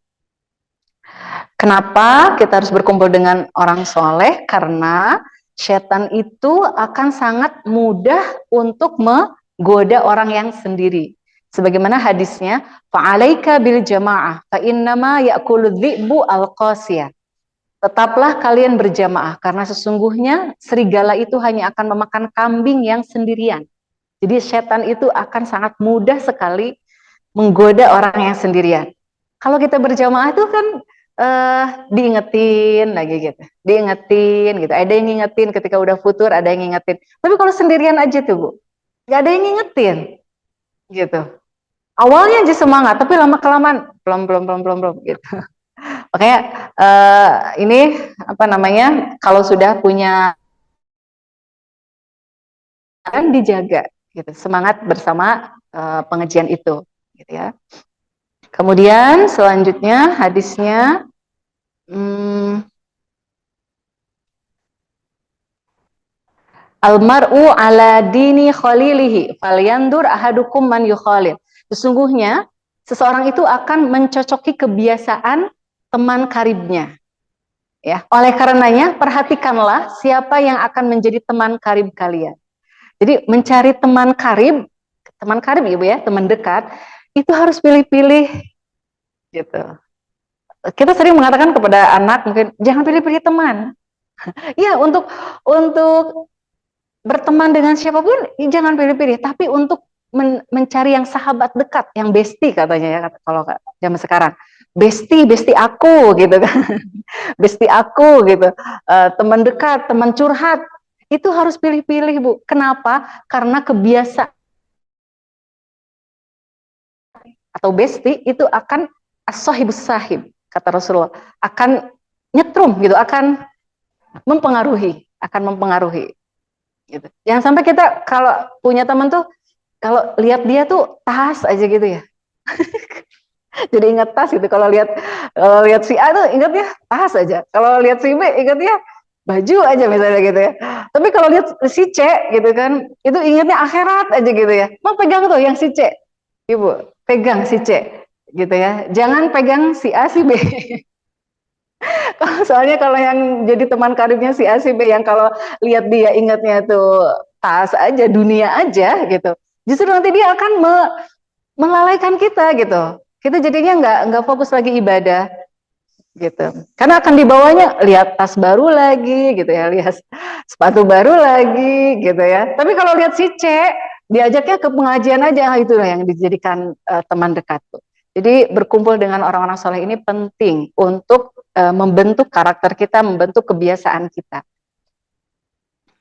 Kenapa kita harus berkumpul dengan orang soleh? Karena setan itu akan sangat mudah untuk menggoda orang yang sendiri. Sebagaimana hadisnya, fa'alaika bil jamaah fa innama ya'kulu dhi'bu al-qasiyah. Tetaplah kalian berjamaah karena sesungguhnya serigala itu hanya akan memakan kambing yang sendirian. Jadi setan itu akan sangat mudah sekali menggoda orang yang sendirian. Kalau kita berjamaah itu kan diingetin lagi gitu, diingetin gitu. Ada yang ngingetin ketika udah futur, ada yang ngingetin. Tapi kalau sendirian aja tuh Bu, nggak ada yang ngingetin gitu. Awalnya aja semangat, tapi lama kelamaan belum gitu. Makanya ini apa namanya, kalau sudah punya kan dijaga gitu, semangat bersama pengajian itu gitu ya. Kemudian selanjutnya hadisnya almar'u ala dini khalilihi falyandur ahadukum man yukhalil. Sesungguhnya seseorang itu akan mencocoki kebiasaan teman karibnya. Ya, oleh karenanya perhatikanlah siapa yang akan menjadi teman karib kalian. Jadi mencari teman karib Ibu ya, teman dekat itu harus pilih-pilih gitu. Kita sering mengatakan kepada anak mungkin jangan pilih-pilih teman. Ya, untuk berteman dengan siapapun jangan pilih-pilih, tapi untuk mencari yang sahabat dekat, yang bestie katanya ya, kalau zaman sekarang, bestie aku gitu kan. Bestie aku gitu, teman dekat, teman curhat, itu harus pilih-pilih Bu. Kenapa? Karena kebiasaan atau bestie itu akan as-sahibus sahib, kata Rasulullah, akan nyetrum gitu, akan mempengaruhi gitu. Jangan sampai kita kalau punya teman tuh, kalau lihat dia tuh tas aja gitu ya. Jadi ingat tas gitu. Kalau lihat si A tuh ingat ya tas aja. Kalau lihat si B ingat ya baju aja misalnya gitu ya. Tapi kalau lihat si C gitu kan, itu ingatnya akhirat aja gitu ya. Mau pegang tuh yang si C, Ibu, pegang si C gitu ya. Jangan pegang si A si B. Soalnya kalau yang jadi teman karibnya si A si B, yang kalau lihat dia ingatnya tuh tas aja, dunia aja gitu. Justru nanti dia akan melalaikan kita gitu. Kita jadinya nggak fokus lagi ibadah gitu. Karena akan dibawanya lihat tas baru lagi gitu ya, lihat sepatu baru lagi gitu ya. Tapi kalau lihat si C, diajaknya ke pengajian aja, itulah yang dijadikan teman dekat tuh. Jadi berkumpul dengan orang-orang soleh ini penting untuk membentuk karakter kita, membentuk kebiasaan kita,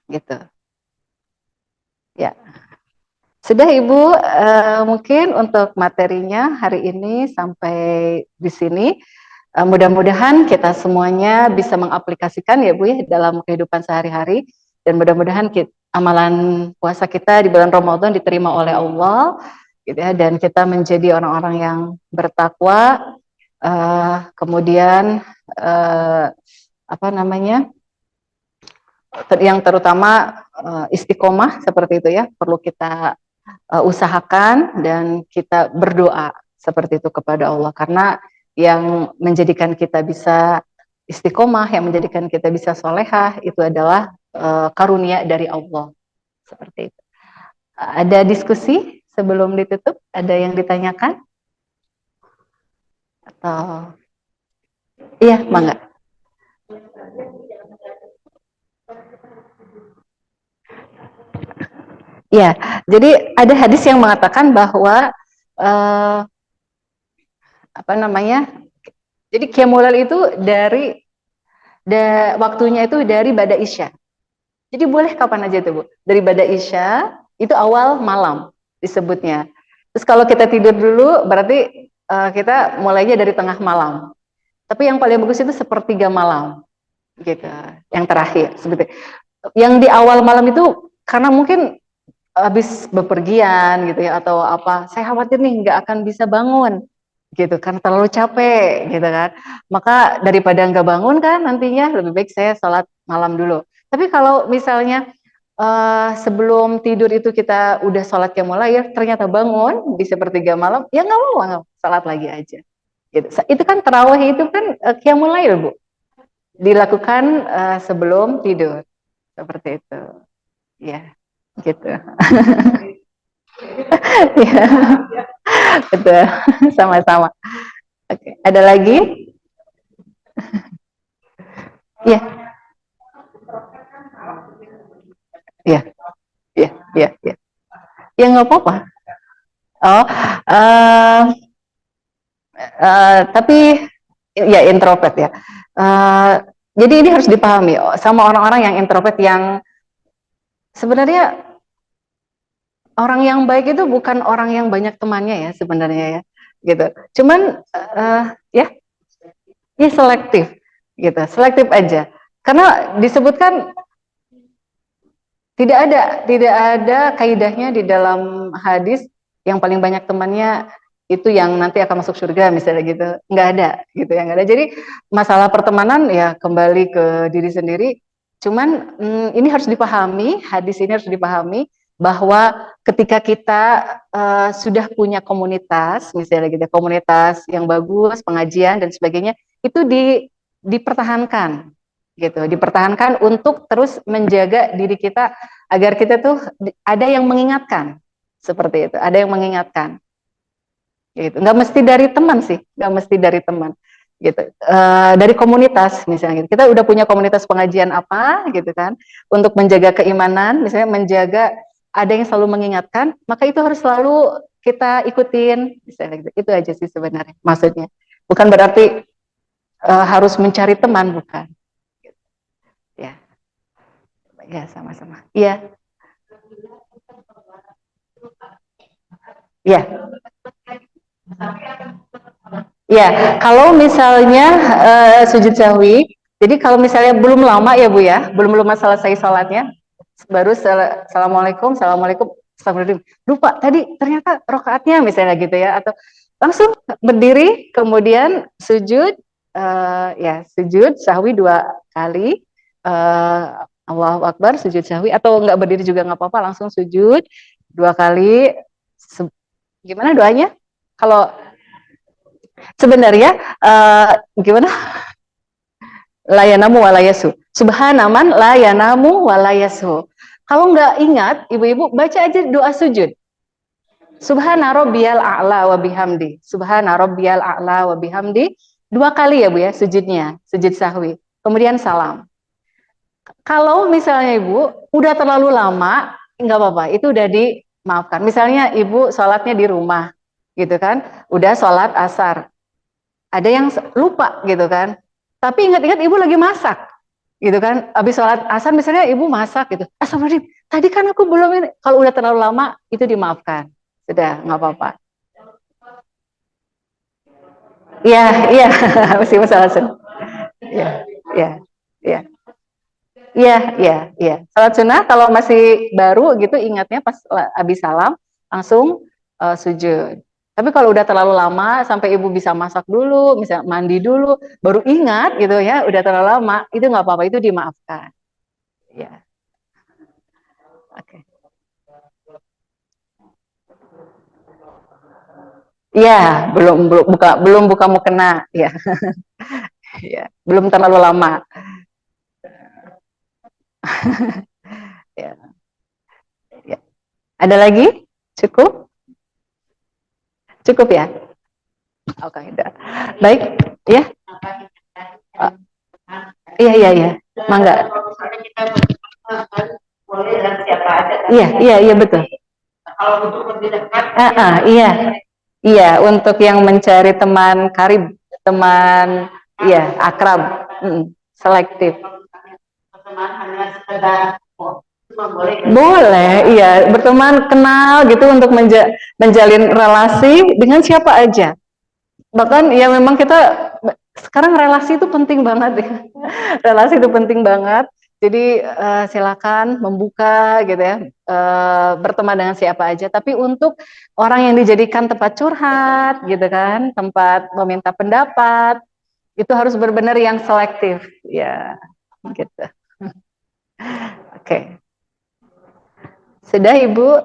gitu. Ya, sudah Ibu, mungkin untuk materinya hari ini sampai di sini. Mudah-mudahan kita semuanya bisa mengaplikasikan ya Bu ya dalam kehidupan sehari-hari, dan mudah-mudahan amalan puasa kita di bulan Ramadan diterima oleh Allah gitu ya, dan kita menjadi orang-orang yang bertakwa, kemudian apa namanya, yang terutama istiqomah seperti itu ya, perlu kita usahakan, dan kita berdoa seperti itu kepada Allah, karena yang menjadikan kita bisa istiqomah, yang menjadikan kita bisa solehah, itu adalah karunia dari Allah, seperti itu. Ada diskusi sebelum ditutup? Ada yang ditanyakan? Atau iya, mangga. Ya, jadi ada hadis yang mengatakan bahwa uh, apa namanya? Jadi qiyamul lail itu waktunya itu dari bada isya. Jadi boleh kapan aja tuh Bu. Dari bada isya itu awal malam disebutnya. Terus kalau kita tidur dulu berarti kita mulainya dari tengah malam. Tapi yang paling bagus itu sepertiga malam gitu. Yang terakhir seperti. Yang di awal malam itu karena mungkin habis bepergian gitu ya, atau apa, saya khawatir nih nggak akan bisa bangun gitu kan, terlalu capek gitu kan, maka daripada nggak bangun kan nantinya, lebih baik saya sholat malam dulu. Tapi kalau misalnya sebelum tidur itu kita udah sholat mulai ya, ternyata bangun di sepertiga malam, ya nggak mau sholat lagi aja gitu. Itu kan tarawih, itu kan qiyamul lail Bu, dilakukan sebelum tidur, seperti itu ya, gitu. Ya, betul. Sama-sama. Oke, ada lagi? Ya, ya, ya, ya, ya. Ya nggak apa-apa. Oh, tapi ya introvert ya. Uh, jadi ini harus dipahami sama orang-orang yang introvert, yang sebenarnya orang yang baik itu bukan orang yang banyak temannya ya sebenarnya ya, gitu. Cuman ya, ya selektif, gitu, selektif aja. Karena disebutkan tidak ada kaidahnya di dalam hadis yang paling banyak temannya itu yang nanti akan masuk surga misalnya gitu, nggak ada gitu ya, nggak ada. Jadi masalah pertemanan ya kembali ke diri sendiri. Cuman ini harus dipahami, hadis ini harus dipahami bahwa ketika kita sudah punya komunitas misalnya gitu, komunitas yang bagus, pengajian dan sebagainya, itu dipertahankan gitu, dipertahankan untuk terus menjaga diri kita agar kita tuh ada yang mengingatkan, seperti itu, ada yang mengingatkan gitu. Nggak mesti dari teman sih, nggak mesti dari teman, gitu. Dari komunitas misalnya, kita udah punya komunitas pengajian apa gitu kan, untuk menjaga keimanan, misalnya menjaga ada yang selalu mengingatkan, maka itu harus selalu kita ikutin, misalnya gitu. Itu aja sih sebenarnya maksudnya. Bukan berarti harus mencari teman, bukan. Ya, ya sama-sama. Iya, ya, ya. Kalau misalnya sujud sahwi, jadi kalau misalnya belum lama ya Bu ya, belum lama selesai sholatnya, baru assalamualaikum, assalamualaikum, astagfirullahaladzim, lupa tadi ternyata rokaatnya misalnya gitu ya, atau langsung berdiri kemudian sujud, ya sujud sahwi 2 kali, Allahu Akbar, sujud sahwi, atau nggak berdiri juga nggak apa-apa, langsung sujud 2 kali. Gimana doanya? Kalau sebenarnya gimana? Layanamu walayasu. Subhanaman layanamu walayasu. Kalau nggak ingat, ibu-ibu baca aja doa sujud. Subhana rabbiyal a'la wa bihamdi. Subhana rabbiyal a'la wa bihamdi. 2 kali ya Bu ya sujudnya, sujud sahwi. Kemudian salam. Kalau misalnya Ibu udah terlalu lama, nggak apa-apa, itu udah dimaafkan. Misalnya Ibu sholatnya di rumah, gitu kan, udah sholat asar. Ada yang lupa gitu kan, tapi ingat-ingat Ibu lagi masak, gitu kan, habis sholat asar misalnya Ibu masak gitu, astagfirullahaladzim, tadi kan aku belum ini. Kalau udah terlalu lama, itu dimaafkan. Sudah, nggak apa-apa. Iya, iya, mesti masalah. Iya, iya, iya. Iya, iya, iya. Salat sunnah kalau masih baru gitu ingatnya pas habis salam langsung sujud. Tapi kalau udah terlalu lama sampai ibu bisa masak dulu, bisa mandi dulu, baru ingat gitu ya, udah terlalu lama, itu nggak apa-apa, itu dimaafkan. Ya, oke. Iya, belum buka mukena, ya, ya, belum terlalu lama. Ya, ya. Ada lagi? Cukup? Cukup ya? Oke, udah. Baik, ya. Uh, iya, iya, iya. Mangga. Iya, iya, iya betul. Kalau untuk lebih dekat, iya, iya untuk yang mencari teman karib, teman, iya akrab, selektif. Boleh, iya berteman kenal gitu untuk menjalin relasi dengan siapa aja. Bahkan ya memang kita sekarang relasi itu penting banget ya. Relasi itu penting banget. Jadi silakan membuka gitu ya, berteman dengan siapa aja. Tapi untuk orang yang dijadikan tempat curhat gitu kan, tempat meminta pendapat, itu harus benar-benar yang selektif ya, gitu. Oke, sudah Ibu,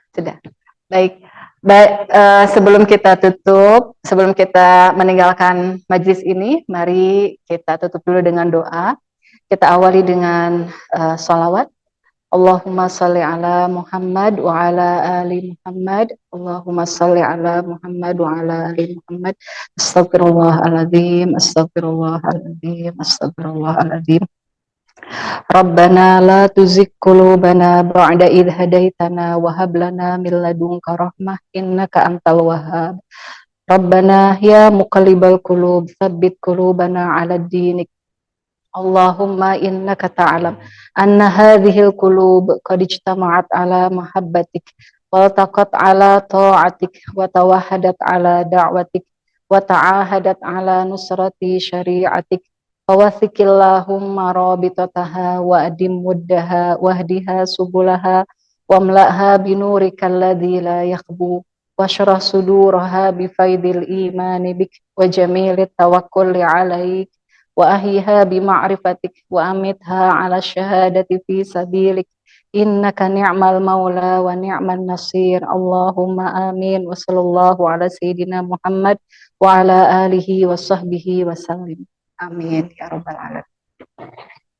sudah. Baik. Baik, sebelum kita tutup, sebelum kita meninggalkan majlis ini, mari kita tutup dulu dengan doa. Kita awali dengan sholawat. Allahumma salli ala Muhammad wa ala ali Muhammad. Allahumma salli ala Muhammad wa ala ali Muhammad. Astagfirullahaladzim, astagfirullahaladzim, astagfirullahaladzim. Rabbana la tuzigh qulubana ba'da idh hadaitana wa hab lana min ladunka rahmah innaka antal wahhab. Rabbana ya muqallibal qulub tsabbit qulubana 'ala dinik. Allahumma innaka ta'lam anna hadhil qulub qad ijtama'at 'ala mahabbatik wa taqat 'ala ta'atik wa tawahadat 'ala da'watik wa ta'ahadat 'ala nusrati syari'atik. Fawathiqillahumma rabitataha wa adim muddaha wahdiha subulaha wamla'ha binurika alladhi la yakhbu washrah suduraha bifaidil imani bik wa jamilit tawakkuli alaik wa ahiha bima'rifatik wa amitha ala syahadati fi sabilik innaka ni'mal maula wa ni'mal nasir. Allahumma amin wa sallallahu ala sayyidina Muhammad wa ala alihi wa sahbihi wa sallim. Amin ya rabbal alamin.